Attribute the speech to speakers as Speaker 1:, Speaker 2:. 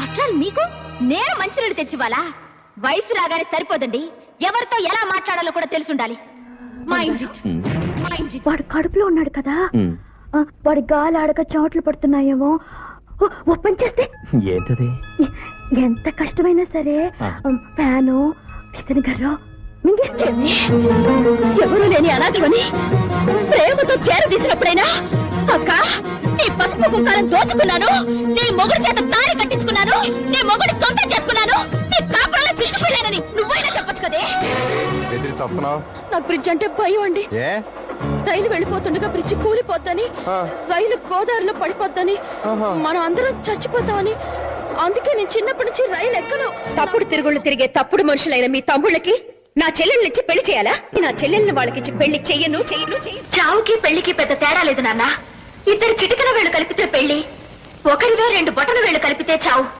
Speaker 1: After మీకు నేను మంచినీళ్ళు తెచ్చివ్వాలా? వయసు రాగానే సరిపోదండి, ఎవరితో ఎలా మాట్లాడాలో కూడా తెలుసుండాలి.
Speaker 2: వాడు కడుపులో ఉన్నాడు కదా, వాడి గాలి ఆడక చోట్లు పడుతున్నాయేమో. ఓపెన్ చేస్తే
Speaker 3: ఏంటది?
Speaker 2: ఎంత కష్టమైనా సరే ఫ్యాను విసన గర్రో మింగేస్తుంది.
Speaker 1: ఎవరు లేని అనాథమని ప్రేమతో చేరదీసినప్పుడైనా అక్క నీ పసుపు కుంకాలను దోచుకున్నాను, నీ మొగుడు చేత తాళి కట్టించుకున్నాను, నీ మొగుడు సొంతం చేసుకున్నాను, నీ కాపురాల చిట్టుకుపోయానని నువ్వైనా చెప్పొచ్చు కదే. నాకు బ్రిడ్జ్ అంటే భయం అండి. రైలు వెళ్ళిపోతుండగా బ్రిడ్జ్ కూలిపోద్దని, రైలు గోదావరిలో పడిపోద్దని, మనం అందరం చచ్చిపోతామని. అందుకే నేను చిన్నప్పటి నుంచి రైలు ఎక్కను. తప్పుడు తిరుగుళ్ళు తిరిగే తప్పుడు మనుషులైన మీ తమ్ముళ్ళకి నా చెల్లెల్ని ఇచ్చి పెళ్లి చేయాలా? నా చెల్లెల్ని వాళ్ళకిచ్చి పెళ్లి చెయ్యను. చావుకి పెళ్లికి పెద్ద తేడా లేదు నాన్న. ఇద్దరు చిటికన వేళ్ళు కలిపితే పెళ్లి, ఒకరిలో రెండు బొటన వేళ్ళు కలిపితే చావు.